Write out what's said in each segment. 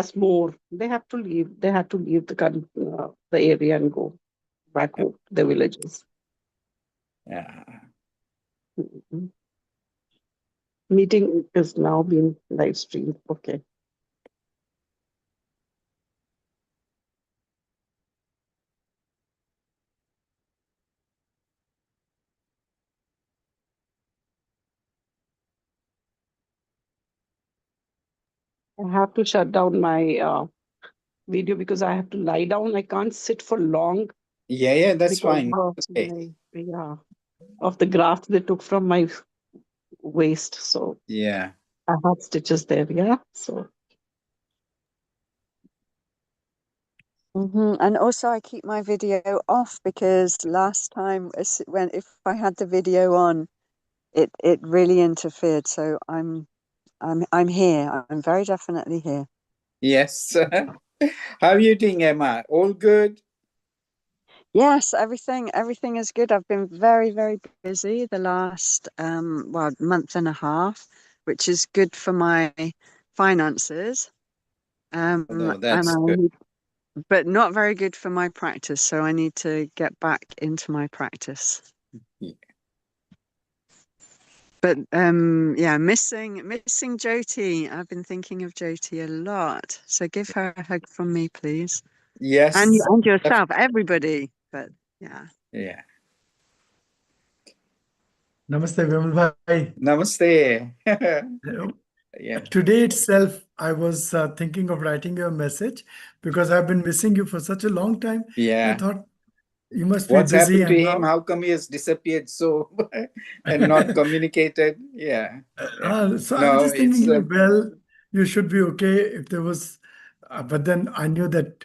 harass more. They have to leave. They have to leave the area and go back home, the villages. Yeah. Mhm. Meeting is now being live streamed. Okay. I have to shut down my video because I have to lie down. I can't sit for long Yeah, that's because fine. of Okay. of the graft they took from my waist. So Yeah. I have stitches there. Yeah. So And also I keep my video off because last time if I had the video on, it really interfered. So I'm here. I'm very definitely here. Yes. How are you doing, Emma? All good? Yes, everything is good. I've been very, very busy the last month and a half, which is good for my finances. No, that's good. But not very good for my practice. So I need to get back into my practice. Yeah. But missing Jyoti. I've been thinking of Jyoti a lot. So give her a hug from me, please. Yes. And yourself, everybody. But yeah. Yeah. Namaste, Vimal bhai. Namaste. Yeah. Today itself, I was thinking of writing you a message because I've been missing you for such a long time. Yeah. I thought you must be What's busy. happened to And him? How come he has disappeared so and not communicated? Yeah. so I No, was just thinking, it's well, you should be okay if there was, but then I knew that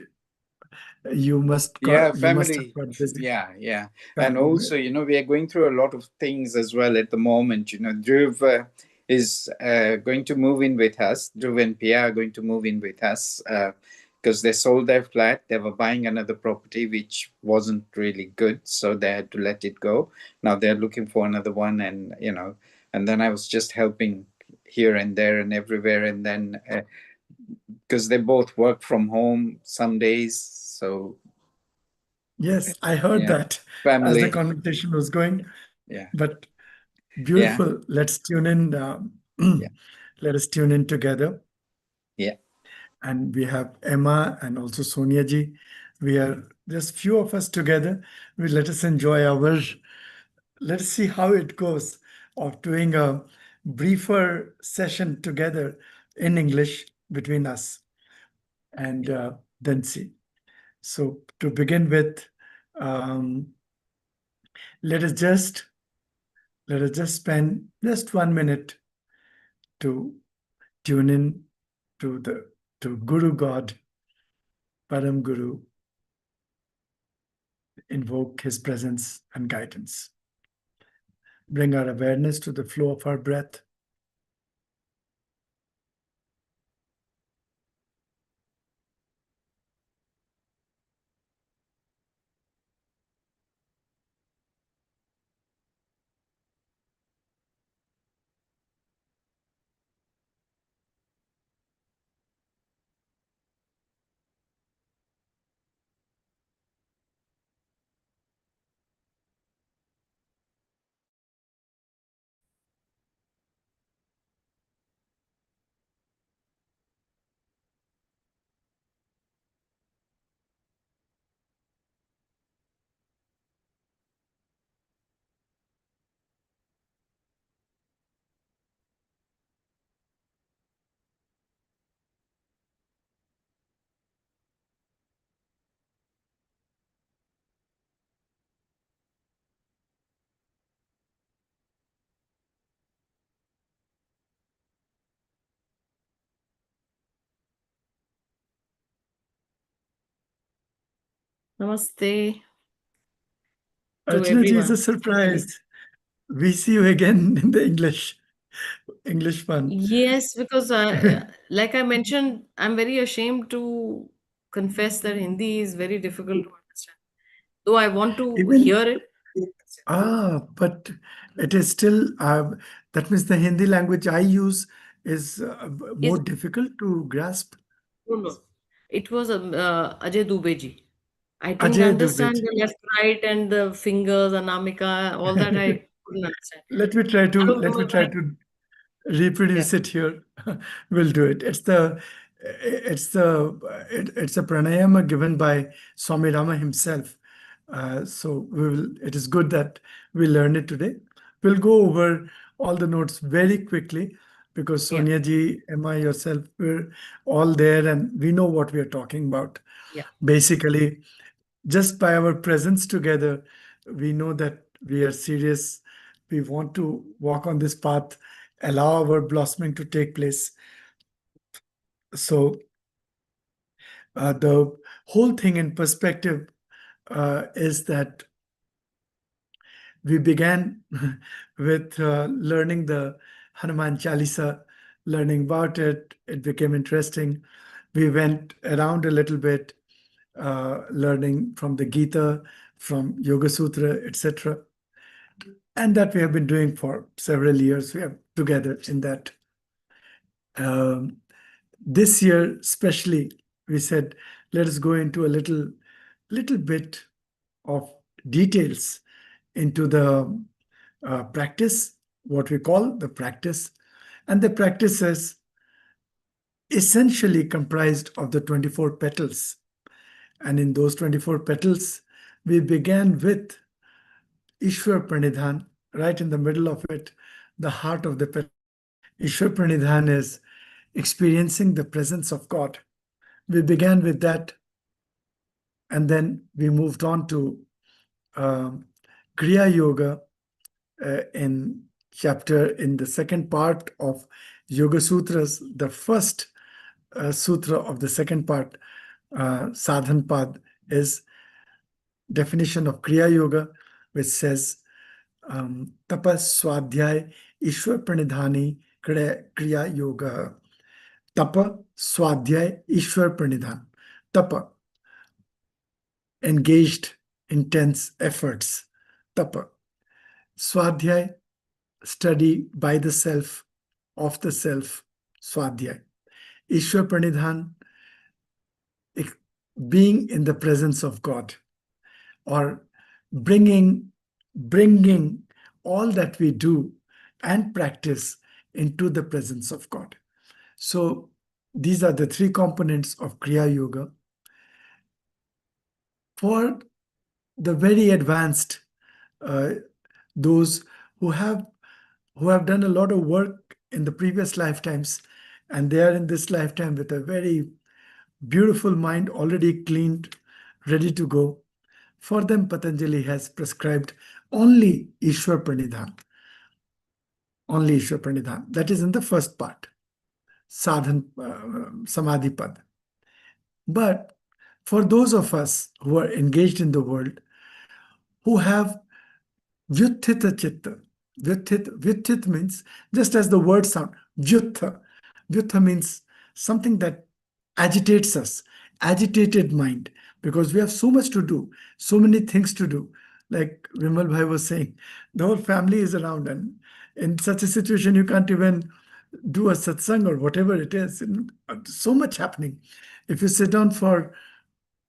you must have family. got busy. Yeah. And Family. also, we are going through a lot of things as well at the moment. Dhruv is going to move in with us. Dhruv and Pia are going to move in with us because they sold their flat. They were buying another property, which wasn't really good. So they had to let it go. Now they're looking for another one. And, and then I was just helping here and there and everywhere. And then because they both work from home some days. So Yes, I heard that as the family. conversation was going. Yeah. But beautiful. Let's tune in. Yeah. Let us tune in together. Yeah. And we have Emma and also Sonia ji. We are just few of us together. Let us enjoy let's see how it goes of doing a briefer session together in English between us and then see. So to begin with, let us just spend just 1 minute to tune in to Guru God, Param Guru, invoke his presence and guidance. Bring our awareness to the flow of our breath. Namaste to Archana ji is a everyone. surprise. We see you again in the English one. Yes, because like I mentioned, I'm very ashamed to confess that Hindi is very difficult to understand. Though I want to Even hear it. but it is still that means the Hindi language I use is more Is difficult to grasp. No, no. It was Ajay Dubey ji. I didn't Ajay understand Dubey. the left, right, and the fingers, Anamika, all that I couldn't understand. Hello, Let me Vimal try bhai. to Yeah, reproduce it here. We'll do it. It's a pranayama given by Swami Rama himself. So it is good that we learn it today. We'll go over all the notes very quickly because yeah, Sonia ji, Emma, yourself, we're all there and we know what we are talking about. yeah, Basically, just by our presence together, we know that we are serious. We want to walk on this path, allow our blossoming to take place. So the whole thing in perspective is that we began with learning the Hanuman Chalisa, learning about it. It became interesting. We went around a little bit, learning from the Gita, from Yoga Sutra, etc. And that we have been doing for several years. We are together in that. Um, this year, especially, we said, let us go into a little bit of details into the practice, what we call the practice. And the practice is essentially comprised of the 24 petals. And in those 24 petals, we began with Ishwar Pranidhan, right in the middle of it, the heart of the petal. Ishwar Pranidhan is experiencing the presence of God. We began with that, and then we moved on to um, Kriya Yoga in the second part of Yoga Sutras, the first sutra of the second part, Sadhan Pad, is definition of Kriya Yoga, which says tapas swadhyay ishwar pranidhani kriya yoga. Tapa swadhyay ishwar pranidhan. Tapa, engaged, intense efforts. Tapa. Swadhyay, study by the self, of the self. Swadhyay. Ishwar pranidhan, being in the presence of God, or bringing all that we do and practice into the presence of God. So these are the three components of Kriya Yoga. For the very advanced, those who have done a lot of work in the previous lifetimes, and they are in this lifetime with a very beautiful mind already cleaned, ready to go. For them, Patanjali has prescribed only Ishwar Pranidhan. Only Ishwar Pranidhan. That is in the first part, Sadhan Samadhi Pad. But for those of us who are engaged in the world, who have Vyuthita Chitta, Vyuthit means, just as the word sound, Vyutha. Vyutha means something that agitates us, agitated mind, because we have so much to do, so many things to do. Like Vimal Bhai was saying, the whole family is around, and in such a situation, you can't even do a satsang or whatever it is. So much happening. If you sit down for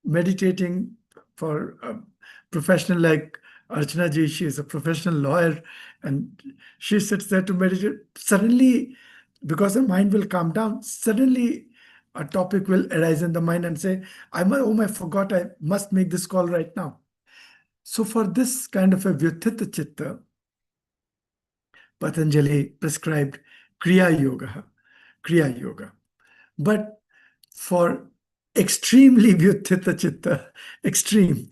meditating, for a professional like Archana ji, she is a professional lawyer, and she sits there to meditate. Suddenly, because the mind will calm down, suddenly a topic will arise in the mind and say, I forgot, I must make this call right now. So for this kind of a Vyuthita Chitta, Patanjali prescribed Kriya Yoga. Kriya Yoga. But for extremely Vyuthita Chitta, extreme,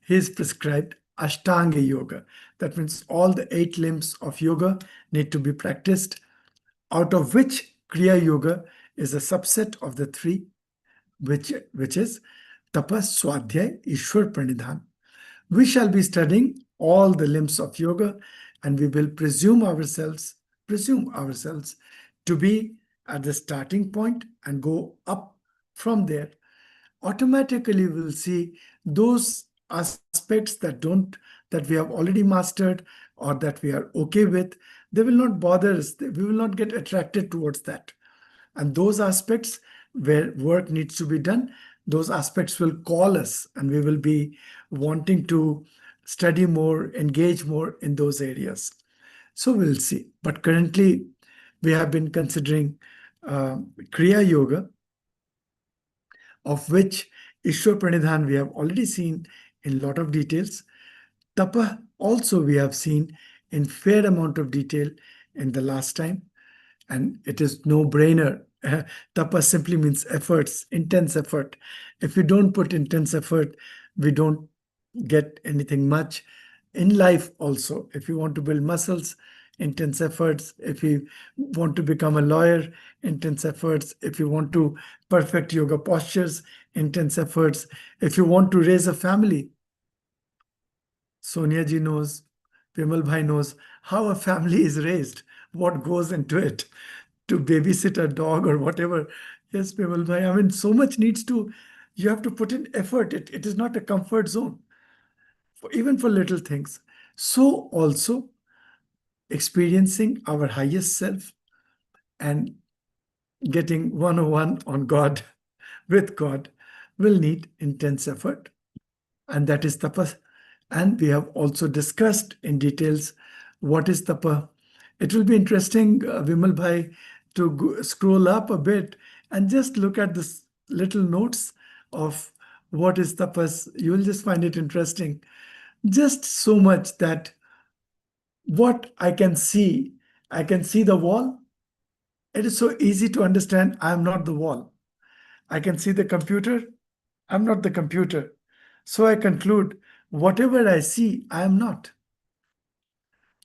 he is prescribed Ashtanga Yoga. That means all the 8 limbs of yoga need to be practiced, out of which Kriya Yoga is a subset of the 3, which is Tapas, Swadhyay, Ishwar Pranidhan. We shall be studying all the limbs of yoga, and we will presume ourselves to be at the starting point and go up from there. Automatically we'll see those aspects that we have already mastered or that we are okay with. They will not bother us. We will not get attracted towards that. And those aspects where work needs to be done, those aspects will call us and we will be wanting to study more, engage more in those areas. So we'll see. But currently, we have been considering Kriya Yoga, of which Ishwar Pranidhan we have already seen in a lot of details. Tapa also we have seen in fair amount of detail in the last time, and it is no-brainer. Tapa simply means efforts, intense effort. If we don't put intense effort, we don't get anything much. In life also, if you want to build muscles, intense efforts. If you want to become a lawyer, intense efforts. If you want to perfect yoga postures, intense efforts. If you want to raise a family, Sonia ji knows, Vimal Bhai knows how a family is raised, what goes into it to babysit a dog or whatever. Yes, Vimal Bhai, I mean, so much needs to, you have to put in effort. It is not a comfort zone, even for little things. So also experiencing our highest self and getting 101 on God with God will need intense effort. And that is tapas. And we have also discussed in details what is tapa. It will be interesting, Vimal Bhai, to scroll up a bit and just look at this little notes of what is tapas. You will just find it interesting. Just so much that what I can see the wall. It is so easy to understand I am not the wall. I can see the computer. I'm not the computer. So I conclude whatever I see, I am not.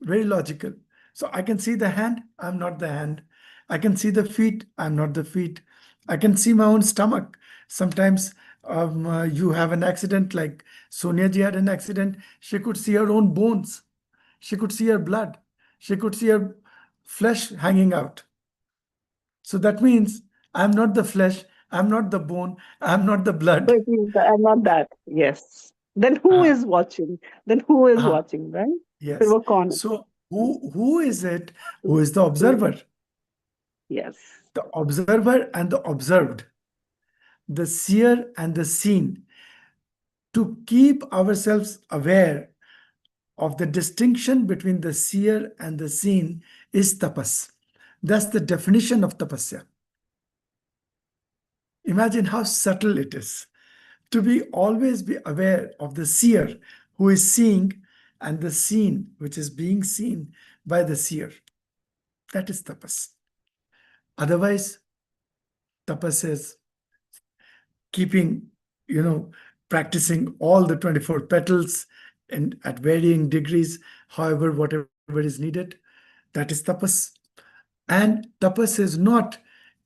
Very logical. So I can see the hand, I'm not the hand. I can see the feet, I'm not the feet. I can see my own stomach. Sometimes you have an accident, like Sonia ji had an accident. She could see her own bones. She could see her blood. She could see her flesh hanging out. So that means I'm not the flesh, I'm not the bone, I'm not the So blood. it means that I'm not that. Yes. Then who Ah, is watching? Then who is ah, watching, right? फिर yes. वो कौन है? So who is it who Who- is the who- observer? Yes. The observer and the observed, the seer and the seen. To keep ourselves aware of the distinction between the seer and the seen is tapas. That's the definition of tapasya. Imagine how subtle it is to be always be aware of the seer who is seeing and the seen which is being seen by the seer. That is tapas. Otherwise, tapas is keeping, practicing all the 24 petals and at varying degrees, however, whatever is needed. That is tapas. And tapas is not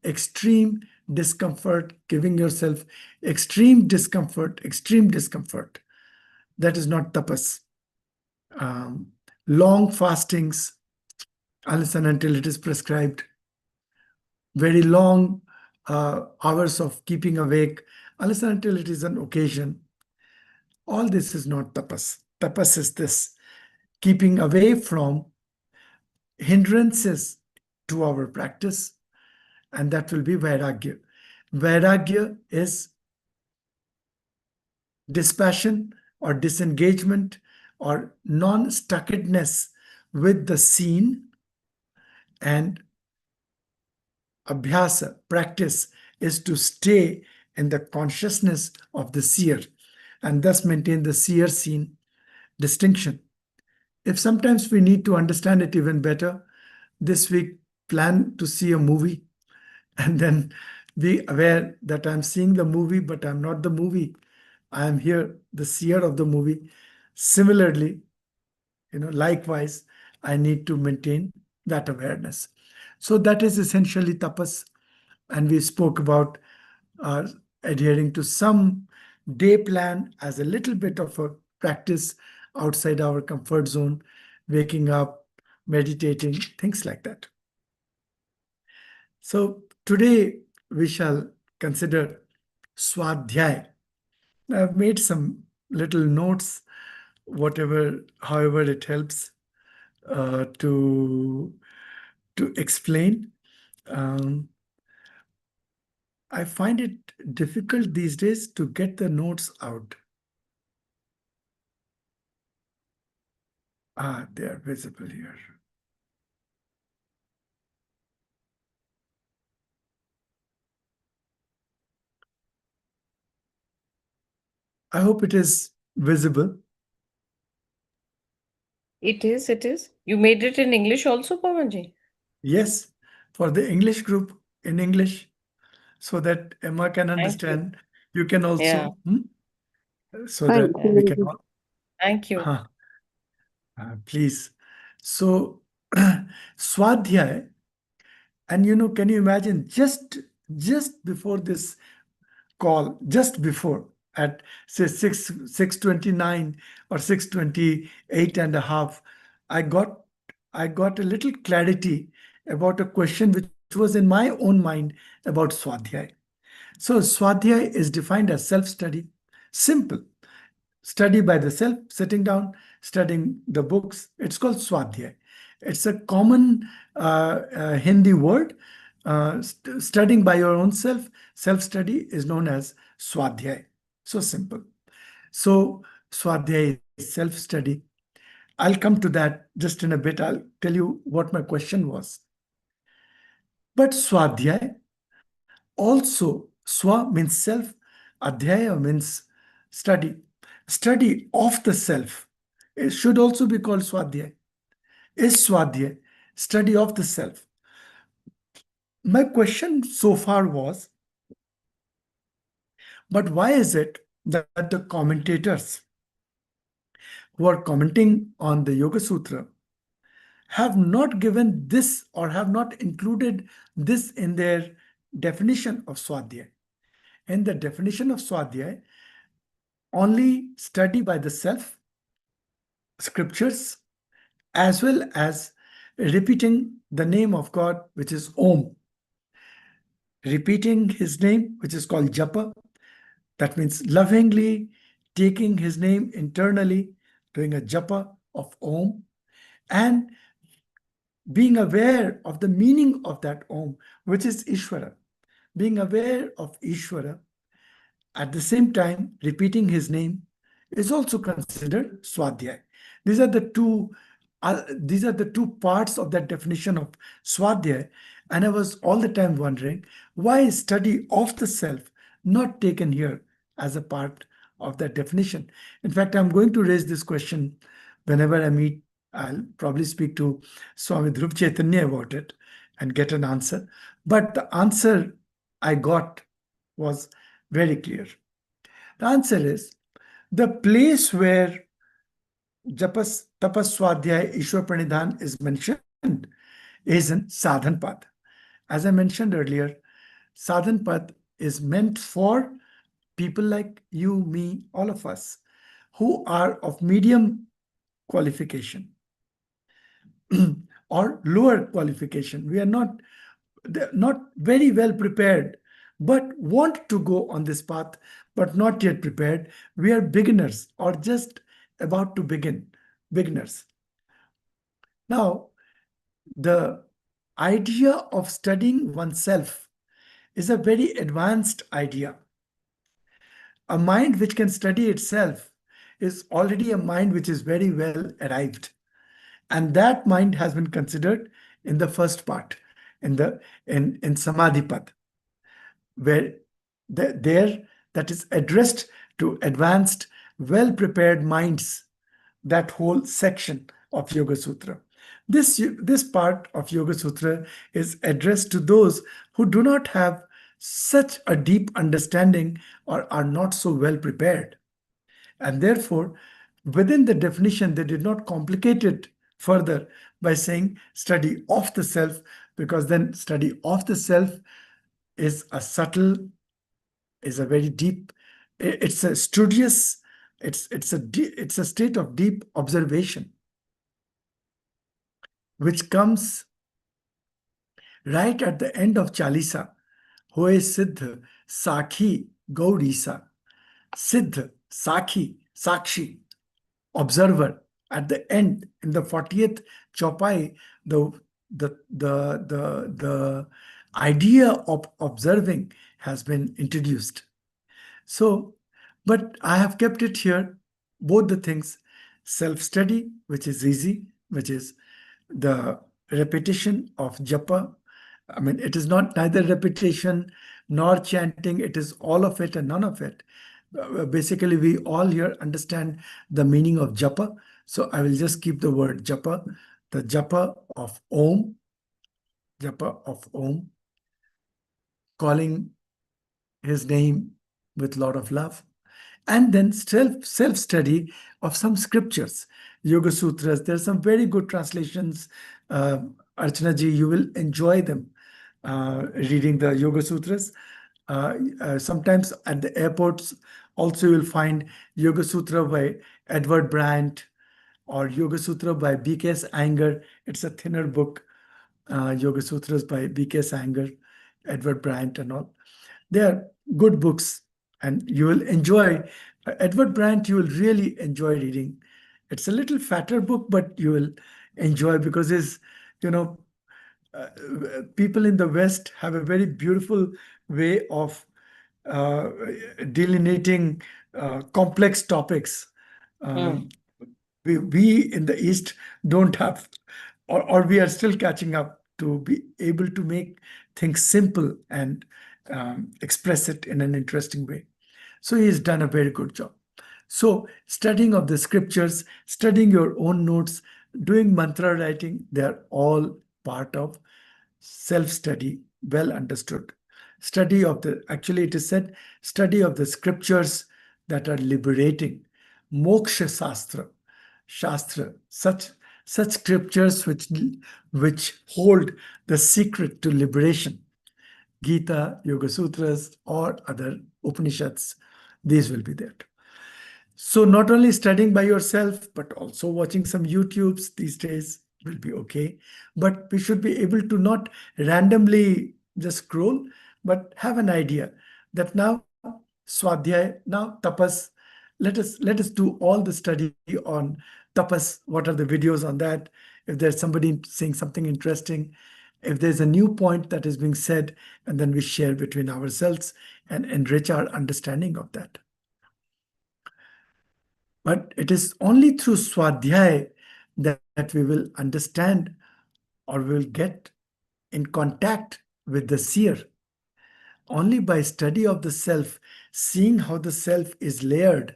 extreme discomfort, giving yourself extreme discomfort, extreme discomfort. That is not tapas. Long fastings, unless and until it is prescribed, very long hours of keeping awake, unless and until it is an occasion. All this is not tapas. Tapas is this, keeping away from hindrances to our practice, and that will be vairagya. Vairagya is dispassion or disengagement or non-stuckedness with the seen, and abhyasa, practice, is to stay in the consciousness of the seer and thus maintain the seer-seen distinction. If sometimes we need to understand it even better, this week plan to see a movie and then be aware that I'm seeing the movie, but I'm not the movie. I am here, the seer of the movie. Similarly, likewise, I need to maintain that awareness. So that is essentially tapas. And we spoke about adhering to some day plan as a little bit of a practice outside our comfort zone, waking up, meditating, things like that. So today we shall consider Swadhyay. I've made some little notes, however it helps to explain. Um, I find it difficult these days to get the notes out. They are visible here. I hope it is visible. It is, it is. You made it in English also, Pawanji? Yes, for the English group in English, so that Emma can Thank you. understand. You can Yeah, also, so Thank that we can you. all, thank you. please. So, Swadhyay, and can you imagine just before this call, just before at say 6:29 or 6:28 and a half, I got I got a little clarity about a question which was in my own mind about Swadhyay. So Swadhyay is defined as self-study, simple. Study by the self, sitting down, studying the books. It's called Swadhyay. It's a common Hindi word. Studying by your own self, self-study is known as Swadhyay. So simple. So Swadhyay is self-study. I'll come to that just in a bit. I'll tell you what my question was. But Swadhyay also, Swa means self, Adhyaya means study. Study of the self. It should also be called Swadhyay. Is Swadhyay study of the self? My question so far was, but why is it that the commentators who are commenting on the Yoga Sutra have not given this or have not included this in their definition of Swadhyay? In the definition of Swadhyay, only study by the self, scriptures, as well as repeating the name of God, which is Om. Repeating his name, which is called Japa. That means lovingly taking his name internally, doing a Japa of Om, and being aware of the meaning of that Om, which is Ishvara. Being aware of Ishvara, at the same time repeating his name, is also considered Swadhyay. These are the two these are the two parts of that definition of Swadhyay. And I was all the time wondering, why is study of the self not taken here as a part of that definition? In fact, I'm going to raise this question whenever I meet. I'll probably speak to Swami Dhruv Chaitanya about it and get an answer. But the answer I got was very clear. The answer is the place where Japas Tapas Swadhyay Ishwar Pranidhan is mentioned is in Sadhan Pad. As I mentioned earlier, Sadhan Pad is meant for people like you, me, all of us who are of medium qualification or lower qualification. We are not very well prepared, but want to go on this path, but not yet prepared. We are beginners or just about to begin, beginners. Now, the idea of studying oneself is a very advanced idea. A mind which can study itself is already a mind which is very well arrived. And that mind has been considered in the first part, in Samadhi Path, where there that is addressed to advanced, well-prepared minds, that whole section of Yoga Sutra. This part of Yoga Sutra is addressed to those who do not have such a deep understanding or are not so well prepared. And therefore, within the definition, they did not complicate it further by saying study of the self, because then study of the self is a subtle, is a very deep, it's a studious, it's a state of deep observation, which comes right at the end of Chalisa. Hoye Siddh Sakhi Gaurisa. Siddh, Sakhi, Sakshi, observer. At the end, in the 40th Chaupai, the idea of observing has been introduced. So, but I have kept it here, both the things, self-study, which is easy, which is the repetition of japa. I mean, it is not neither repetition nor chanting, it is all of it and none of it. Basically, we all here understand the meaning of japa. So I will just keep the word japa, the japa of Om, calling his name with lot of love. And then self study of some scriptures, Yoga Sutras. There are some very good translations. Archana ji, you will enjoy them reading the Yoga Sutras. Sometimes at the airports, also you will find Yoga Sutra by Edward Bryant or Yoga Sutra by B.K.S. Iyengar. It's a thinner book, Yoga Sutras by B.K.S. Iyengar, Edward Bryant, and all. They are good books, and you will enjoy. Edward Bryant, you will really enjoy reading. It's a little fatter book, but you will enjoy because his, you know, people in the West have a very beautiful way of uh, delineating complex topics. Mm. We in the East don't have, or we are still catching up to be able to make things simple and express it in an interesting way. So he's done a very good job. So studying of the scriptures, studying your own notes, doing mantra writing, they're all part of self-study, well understood. Study of the, actually it is said, study of the scriptures that are liberating. Moksha Shastra, such scriptures which hold the secret to liberation. Gita, Yoga Sutras, or other Upanishads, these will be there. So not only studying by yourself, but also watching some YouTubes these days will be okay. But we should be able to not randomly just scroll, but have an idea that now Swadhyay, now tapas. Let us do all the study on tapas. What are the videos on that? If there's somebody saying something interesting, if there's a new point that is being said, and then we share between ourselves and enrich our understanding of that. But it is only through Swadhyay that we will understand or will get in contact with the seer. Only by study of the self, seeing how the self is layered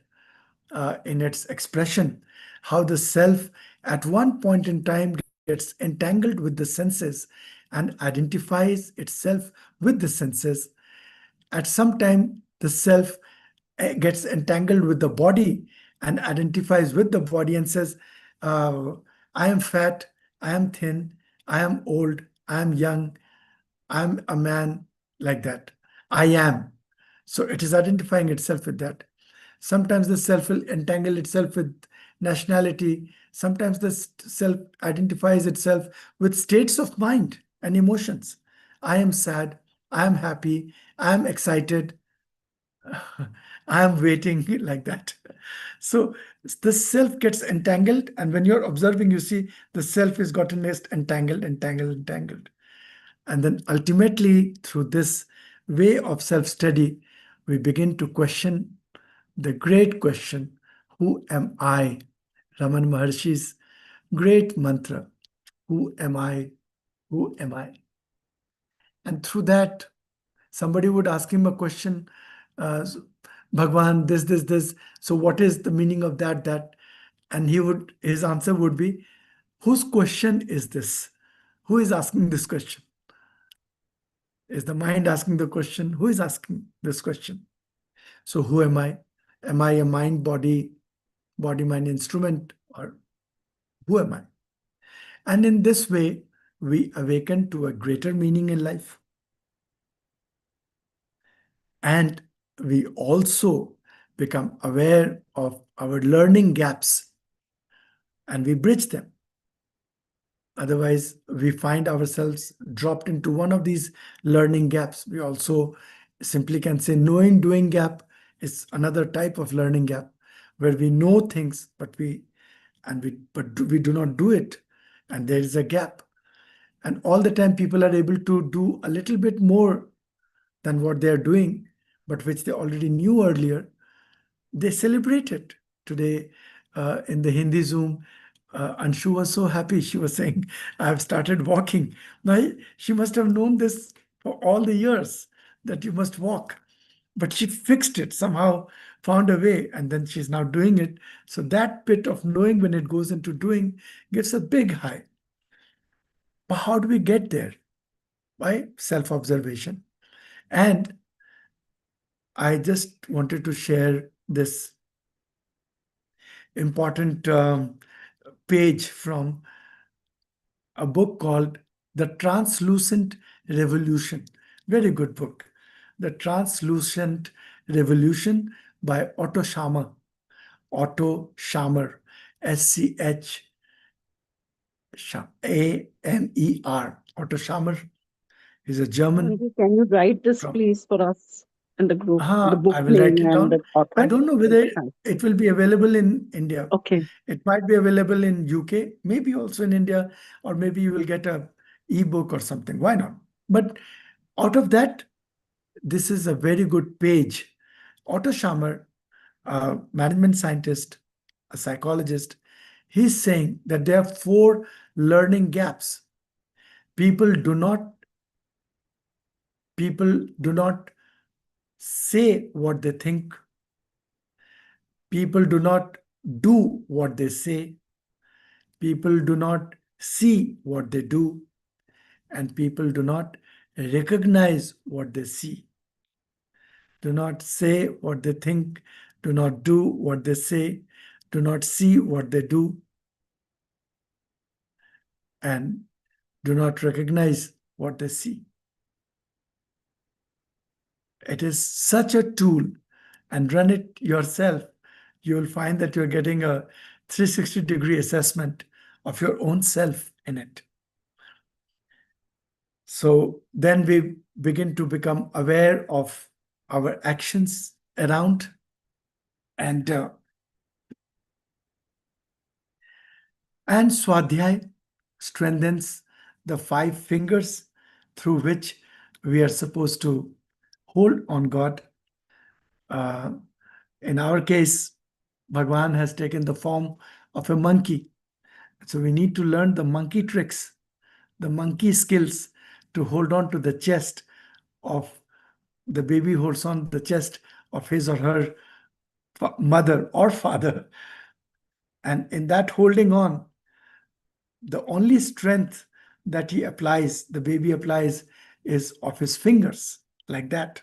in its expression, how the self at one point in time gets entangled with the senses and identifies itself with the senses. At some time, the self gets entangled with the body and identifies with the body and says, I am fat, I am thin, I am old, I am young, I am a man, like that. I am. So it is identifying itself with that. Sometimes the self will entangle itself with nationality. Sometimes the self identifies itself with states of mind and emotions. I am sad, I am happy, I am excited, I am waiting, like that. So the self gets entangled, and when you're observing, you see the self is gotten entangled. And then ultimately, through this way of self study, we begin to question the great question, who am I? Raman Maharshi's great mantra, who am I? Who am I? And through that, somebody would ask him a question, Bhagwan, this. So what is the meaning of that? And his answer would be, whose question is this? Who is asking this question? Is the mind asking the question? Who is asking this question? So who am I? Am I a mind, mind instrument, or who am I? And in this way, we awaken to a greater meaning in life. And we also become aware of our learning gaps and we bridge them. Otherwise, we find ourselves dropped into one of these learning gaps. We also simply can say knowing doing gap is another type of learning gap, where we know things, but we do not do it. And there is a gap. And all the time people are able to do a little bit more than what they are doing, but which they already knew earlier, they celebrate it. Today, in the Hindi Zoom, Anshu was so happy. She was saying, I've started walking. Now, she must have known this for all the years that you must walk. But she fixed it somehow, found a way, and then she's now doing it. So that bit of knowing when it goes into doing gives a big high. But how do we get there? By self-observation. And I just wanted to share this important page from a book called The Translucent Revolution. Very good book. The Translucent Revolution by Otto Scharmer. Otto Scharmer, Schamer. Otto Scharmer is a German. Can you write this, from please, for us in the group? The book I will write name it and down. the author? I don't know whether Thanks. it will be available in India. Okay. It might be available in UK, maybe also in India, or maybe you will get a ebook or something. Why not? But out of that, this is a very good page. Otto Scharmer, a management scientist, a psychologist, he's saying that there are 4 learning gaps. People do not say what they think. People do not do what they say. People do not see what they do. And people do not recognize what they see. Do not say what they think. Do not do what they say. Do not see what they do. And do not recognize what they see. It is such a tool, and run it yourself. You will find that you're getting a 360-degree assessment of your own self in it. So then we begin to become aware of our actions around, and Swadhyay strengthens the 5 fingers through which we are supposed to hold on God. In our case, Bhagwan has taken the form of a monkey. So we need to learn the monkey tricks, the monkey skills to hold on to the chest of the baby, holds on the chest of his or her mother or father. And in that holding on, the only strength that he applies, the baby applies, is of his fingers, like that.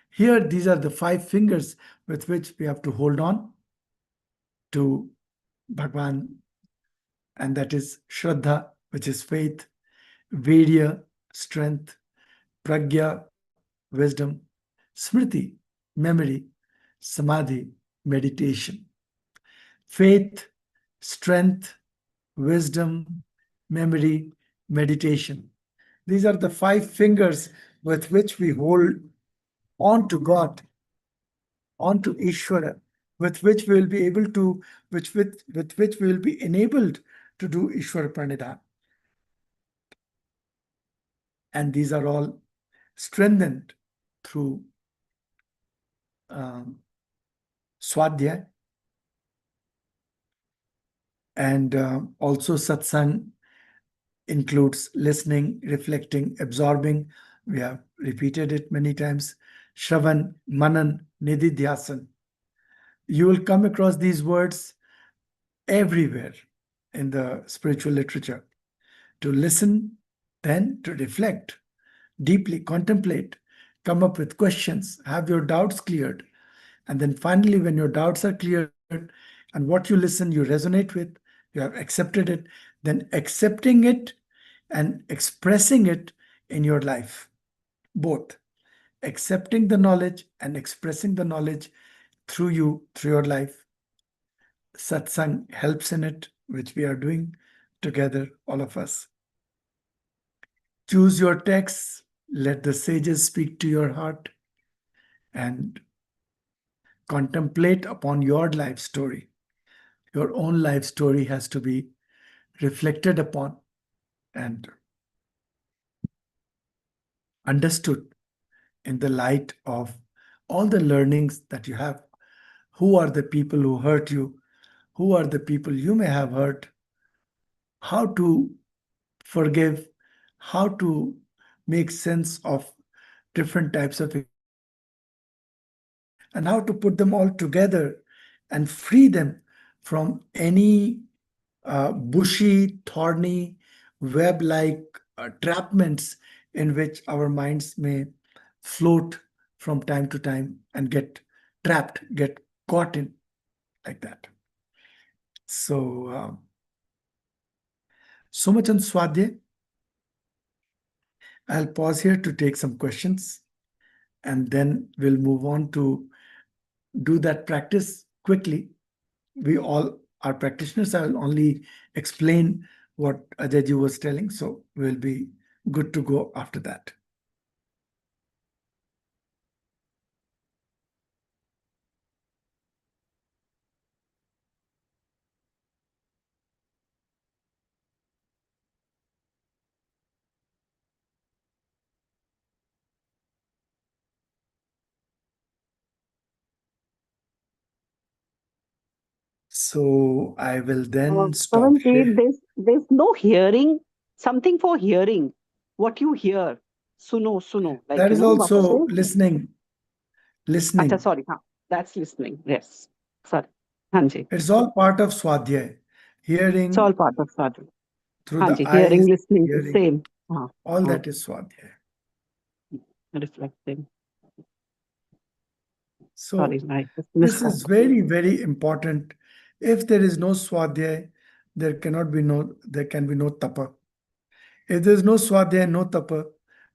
Here, these are the 5 fingers with which we have to hold on to Bhagwan, and that is Shraddha, which is faith, Virya, strength, Pragya, wisdom, Smriti, memory, Samadhi, meditation. Faith, strength, wisdom, memory, meditation. These are the 5 fingers with which we hold on to God, on to Ishvara, with which we will be able to, with which we will be enabled to do Ishvara Pranidhan. And these are all strengthened through Swadhyay, and also satsang includes listening, reflecting, absorbing. We have repeated it many times. Shravan, Manan, Nididhyasan. You will come across these words everywhere in the spiritual literature. To listen, then to reflect, deeply contemplate, come up with questions, have your doubts cleared. And then finally, when your doubts are cleared and what you listen, you resonate with, you have accepted it, then accepting it and expressing it in your life. Both accepting the knowledge and expressing the knowledge through you, through your life. Satsang helps in it, which we are doing together, all of us. Choose your texts, let the sages speak to your heart, and contemplate upon your life story. Your own life story has to be reflected upon and understood in the light of all the learnings that you have. Who are the people who hurt you? Who are the people you may have hurt? How to forgive, how to make sense of different types of experiences, and how to put them all together and free them from any bushy, thorny, web like trapments in which our minds may float from time to time and get trapped, get caught in like that. So much on Swadhyay. I'll pause here to take some questions and then we'll move on to do that practice quickly. We all are practitioners. I will only explain what Ajayji was telling, so we'll be good to go after that. So I will then stop Pavanji, here. there's no hearing, something for hearing. What you hear, suno, suno. Like, That is also वापस से. listening. अच्छा, sorry, हाँ, that's listening. Yes, sorry. हाँ जी. It's all part of Swadhyay. It's all Hearing part of Sadhu. through हाँ the ji, eyes, hearing, listening, the hearing, same. हाँ, all हाँ, that is Swadhyay. reflecting. So Sorry, I just this is misspoke. very, very important. If there is no Swadhyay, there can be no tapa. If there is no Swadhyay, no tapa,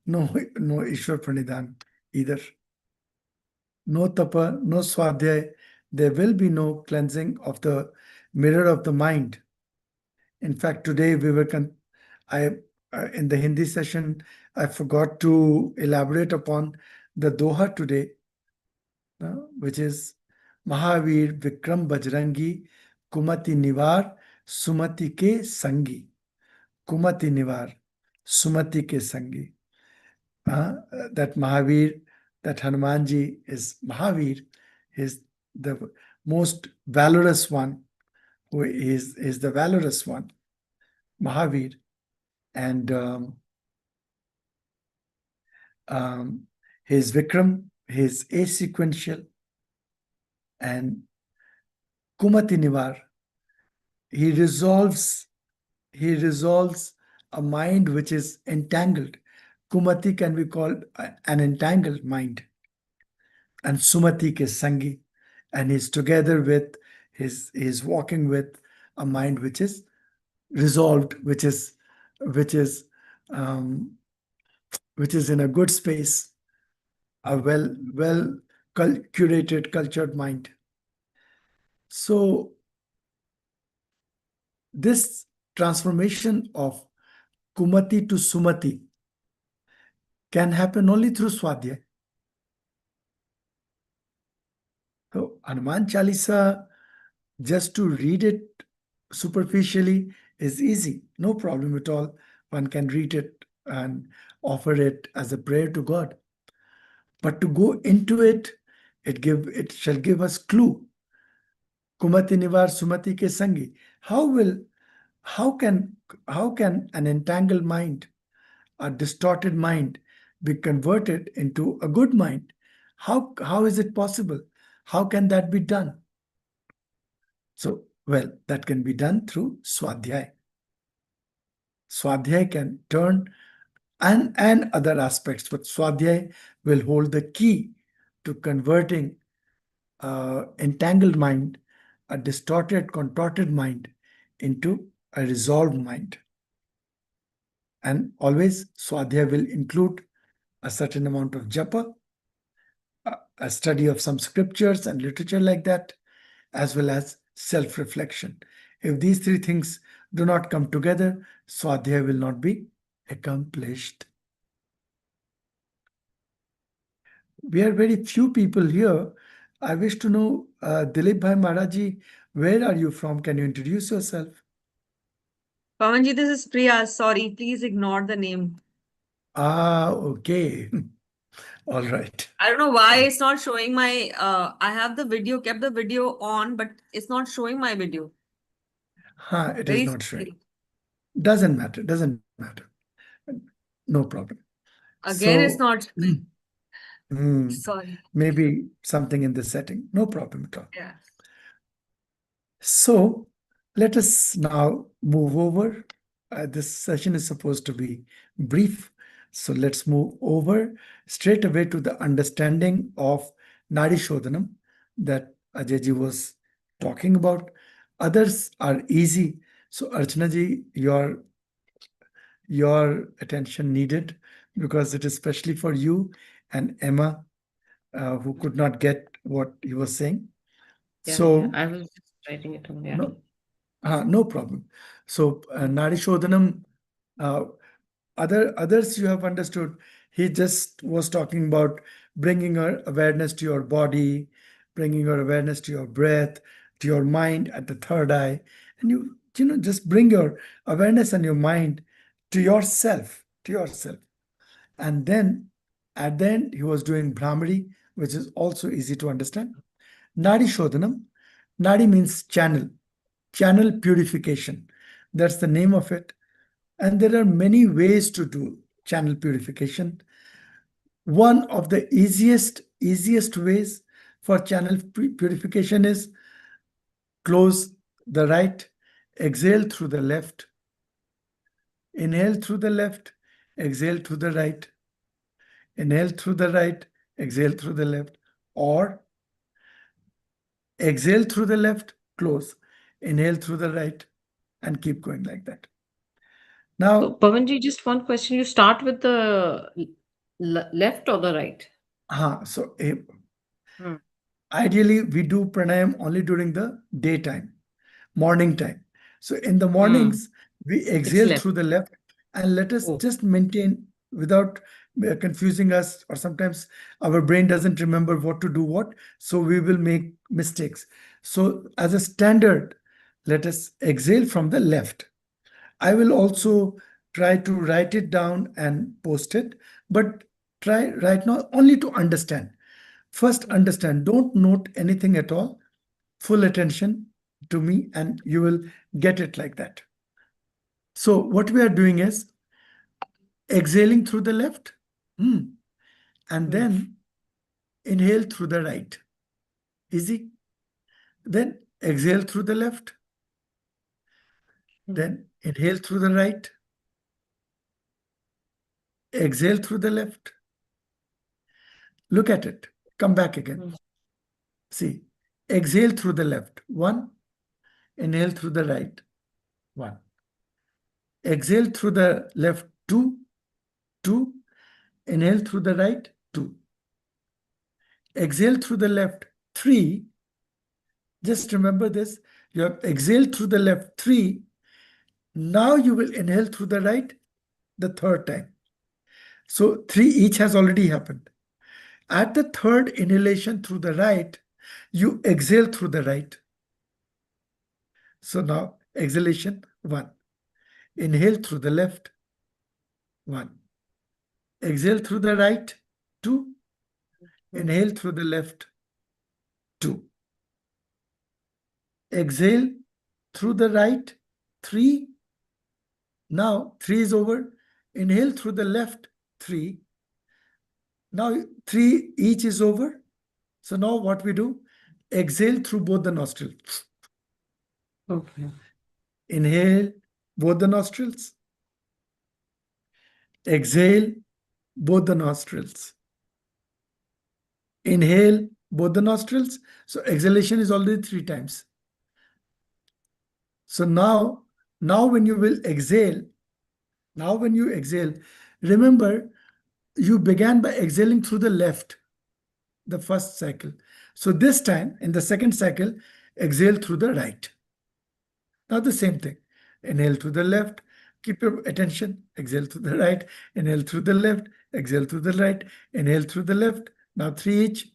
no Ishwar Pranidhan either. No tapa, no Swadhyay, there will be no cleansing of the mirror of the mind. In fact, today we were in the Hindi session, I forgot to elaborate upon the Doha today, which is Mahavir Vikram Bajrangi Kumati Nivar Sumati ke Sangi. Kumati Nivar Sumati ke Sangi. That Mahavir, that Hanumanji is Mahavir, is the most valorous one, who is the valorous one, Mahavir. And his Vikram, his asequential, and Kumati Nivar, he resolves a mind which is entangled. Kumati can be called an entangled mind. And Sumati ke Sangi, and he's together with he's walking with a mind which is resolved, which is um, which is in a good space, a well curated, cultured mind. So this transformation of Kumati to Sumati can happen only through Swadhyay. So Hanuman Chalisa, just to read it superficially is easy, no problem at all. One can read it and offer it as a prayer to God. But to go into it, it shall give us clue. Kumati Nivar Sumati ke Sangi. How can an entangled mind, a distorted mind, be converted into a good mind? How is it possible? How can that be done? So, well, that can be done through Swadhyay. Swadhyay can turn and other aspects, but Swadhyay will hold the key to converting entangled mind, a distorted, contorted mind, into a resolved mind. And always Swadhyay will include a certain amount of japa, a study of some scriptures and literature like that, as well as self-reflection. If these three things do not come together, Swadhyay will not be accomplished. We are very few people here. I wish to know, Dilip Bhai Maharaji, where are you from? Can you introduce yourself? Pavanji, this is Priya. Sorry, please ignore the name. Okay. All right. I don't know why it's not showing my, I have the video, kept the video on, but it's not showing my video. It is Very not showing. strange. Doesn't matter. Doesn't matter. No problem. Again, it's So, not showing. hmm, Sorry. maybe something in the setting. No problem at all. Yeah. So let us now move over. This session is supposed to be brief. So let's move over straight away to the understanding of Nadi Shodhanam that Ajayji was talking about. Others are easy. So Archana ji, your attention needed because it is especially for you and Emma who could not get what he was saying. Yeah, So I was just writing it down. Yeah. no problem. So Nadi Shodhanam, others you have understood. He just was talking about bringing your awareness to your body, bringing your awareness to your breath, to your mind at the third eye, and you know just bring your awareness and your mind to yourself, and then at the end he was doing Brahmari, which is also easy to understand. Nadi Shodhanam. Nadi means channel purification. That's the name of it. And there are many ways to do channel purification. One of the easiest ways for channel purification is close the right, exhale through the left, inhale through the left, exhale through the right, inhale through the right, exhale through the left, or exhale through the left, close, inhale through the right, and keep going like that. Now, So, Pavanji, just one question. You start with the left or the right? so Hmm. ideally we do pranayam only during the daytime, morning time. So in the mornings, we exhale left. through the left and let us Oh. just maintain without confusing us, or sometimes our brain doesn't remember what to do what, so we will make mistakes. So as a standard, let us exhale from the left. I will also try to write it down and post it, but try right now only to understand. First, understand, don't note anything at all. Full attention to me, and you will get it like that. So, what we are doing is exhaling through the left, and then inhale through the right. Easy. Then exhale through the left, then inhale through the right, exhale through the left. Look at it. Come back again. See, exhale through the left, 1, inhale through the right, 1. Exhale through the left, 2, 2, inhale through the right, 2. Exhale through the left, 3. Just remember this. You have exhaled through the left, 3. Now you will inhale through the right the third time. So 3 each has already happened. At the third inhalation through the right, you exhale through the right. So now exhalation, 1. Inhale through the left, 1. Exhale through the right, 2. Inhale through the left, 2. Exhale through the right, 3. Now 3 is over. Inhale through the left, 3. Now 3 each is over. So now what we do? Exhale through both the nostrils. Okay. Inhale both the nostrils. Exhale both the nostrils. Inhale both the nostrils. So exhalation is already 3 times. So now when you will exhale, remember you began by exhaling through the left, the first cycle. So this time, in the second cycle, exhale through the right. Now the same thing. Inhale through the left, keep your attention, exhale through the right, inhale through the left, exhale through the right, inhale through the left. Now 3 each.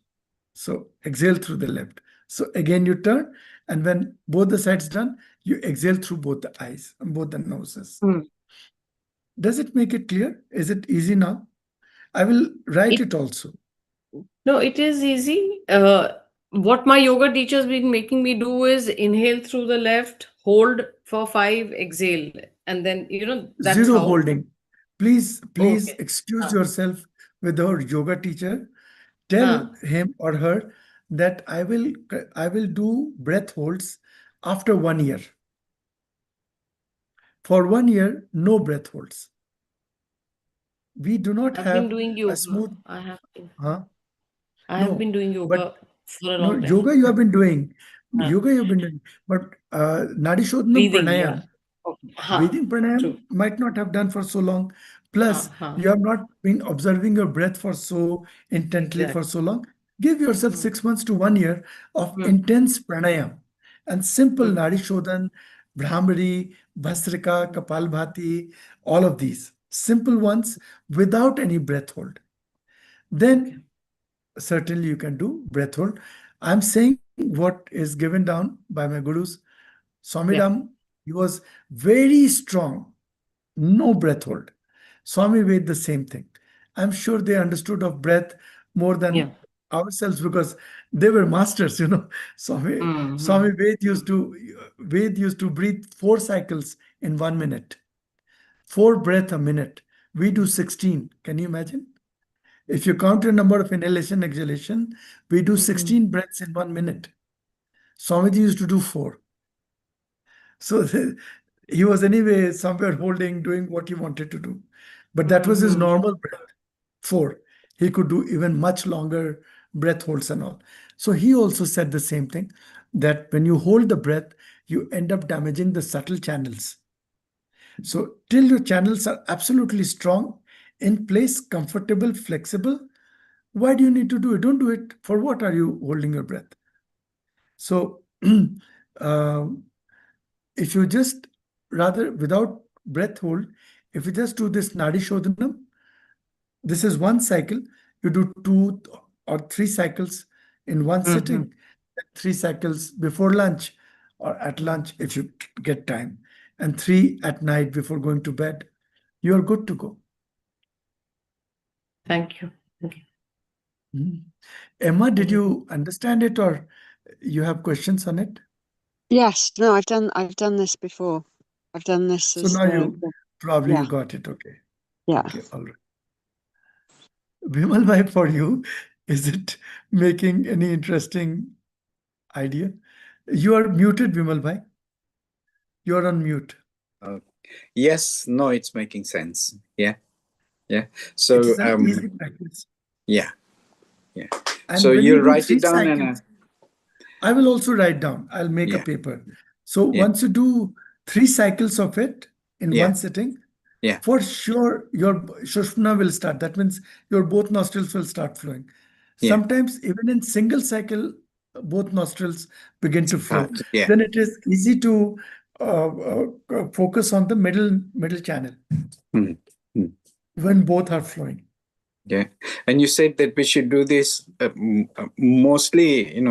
So exhale through the left. So again you turn, and when both the sides done, you exhale through both the eyes and both the noses. Does it make it clear? Is it easy now? I will write It it also. No, it is easy. What my yoga teacher's been making me do is inhale through the left, hold for 5, exhale, and then that's Zero how. holding. Please Okay. excuse Ah, yourself with our yoga teacher. Tell ah, him or her that I will do breath holds after 1 year. For 1 year, no breath holds. We do not I've been have doing a yoga. smooth, huh? I have No, been doing but yoga for a no, long time. yoga you have been doing. Ah, Yoga you've been doing. But Nadi Shodhanam breathing, yeah. Pranayam, Okay. breathing True. pranayam might not have done for so long. Plus, Ha. you have not been observing your breath for so intently for Exactly. so long. Give yourself Mm, 6 months to 1 year of mm, intense pranayam and simple mm. Nadi Shodhan, Brahmari, Bhastrika, Kapalbhati, all of these. Simple ones without any breath hold. Okay. Then certainly you can do breath hold. I'm saying what is given down by my gurus. Swami Yeah. Ram, he was very strong, no breath hold. Swami Ved, the same thing. I'm sure they understood of breath more Yeah. than ourselves because they were masters, you know. Swami Mm-hmm. Ved used to breathe 4 cycles in 1 minute, 4 breath a minute. We do 16. Can you imagine? If you count the number of inhalation, exhalation, we do Mm-hmm. 16 breaths in 1 minute. Swamiji used to do 4. So he was anyway somewhere holding, doing what he wanted to do. But that was his Mm-hmm. normal breath. 4. He could do even much longer breath holds and all. So he also said the same thing, that when you hold the breath, you end up damaging the subtle channels. So till your channels are absolutely strong, in place, comfortable, flexible, why do you need to do it? Don't do it. For what are you holding your breath? So uh, if you just rather without breath hold, if you just do this Nadi Shodhanam, this is 1 cycle. You do 2 or 3 cycles in one Mm-hmm. sitting, 3 cycles before lunch or at lunch if you get time, and 3 at night before going to bed. You are good to go. Thank you. Thank you. Mhm. Emma, did you understand it or you have questions on it? Yes, no, I've done this before. I've done this So as now you probably yeah, you got it. Okay. yeah. Okay. All right. Vimal bhai, for you, is it making any interesting idea? You are muted, Vimal bhai. You are on mute. Uh, yes, no, it's making sense. Yeah, yeah. It So is an easy practice. yeah, yeah. So And when you you do write it three down and cycles, I will also write down. I'll make a yeah, paper. So yeah, once you do 3 cycles of it in yeah, one sitting, yeah, for sure your Shushmana will start. That means your both nostrils will start flowing. yeah. Sometimes even in single cycle, both nostrils begin to flow. Yeah. Then it is easy to focus on the middle channel Mm, mm. when both are flowing. Yeah, and you said that we should do this mostly.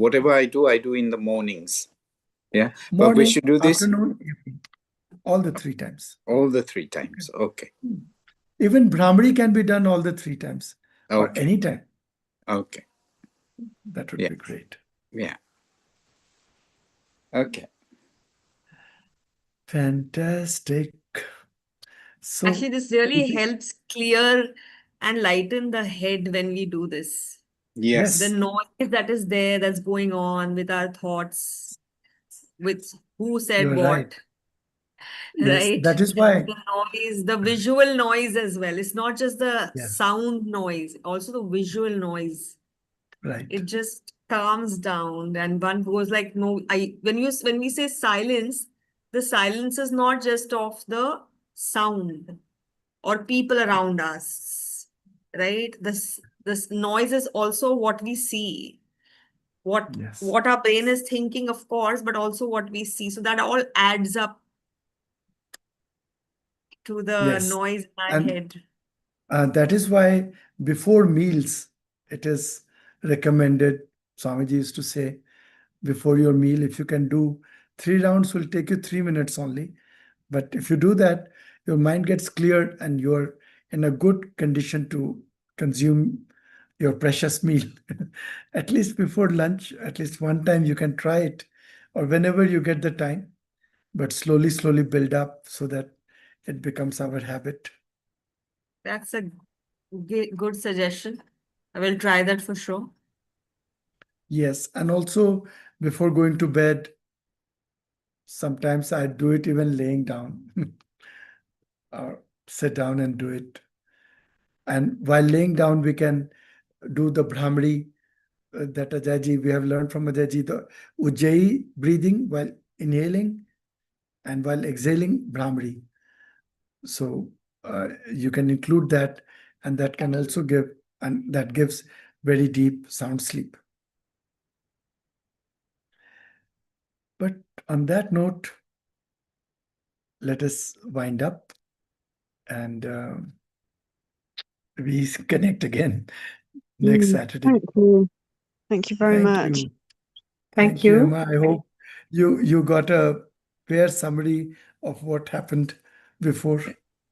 Whatever I do in the mornings. Yeah, but we Morning, should do this afternoon, evening, all the 3 times. all the 3 times. Okay, Even Brahmari can be done all the 3 times or okay, anytime. okay. That would Yeah, be great. yeah. Okay. Fantastic. So, Actually, this really helps clear and lighten the head when we do this. The Yes. yes, noise that is there, that's going on with our thoughts, with who said you're right. what, Yes, right? that is why. The noise, the visual noise as well. It's not just the Yeah, sound noise, also the visual noise. right. It just calms down, and one goes like, no, when we say silence, the silence is not just of the sound or people around us, right? This noise is also what we see, Yes, what our brain is thinking, of course, but also what we see. So that all adds up to the yes. noise in our And head. that is why before meals, it is recommended. Swamiji used to say, before your meal, if you can do 3 rounds, will take you 3 minutes only. But if you do that, your mind gets cleared and you're in a good condition to consume your precious meal. At least before lunch, at least one time you can try it, or whenever you get the time, but slowly build up so that it becomes our habit. That's a good suggestion. I will try that for sure. Yes, and also before going to bed, sometimes I do it even laying down or sit down and do it. And while laying down, we can do the Brahmari that Ajayji, we have learned from Ajayji, the Ujjayi breathing while inhaling and while exhaling Brahmari. So you can include that, and that can also give, and that gives very deep sound sleep. But on that note, let us wind up and we connect again next Saturday. Thank you. Thank you very Thank much. you. Thank Thank you, you. Emma. I hope you got a fair summary of what happened before.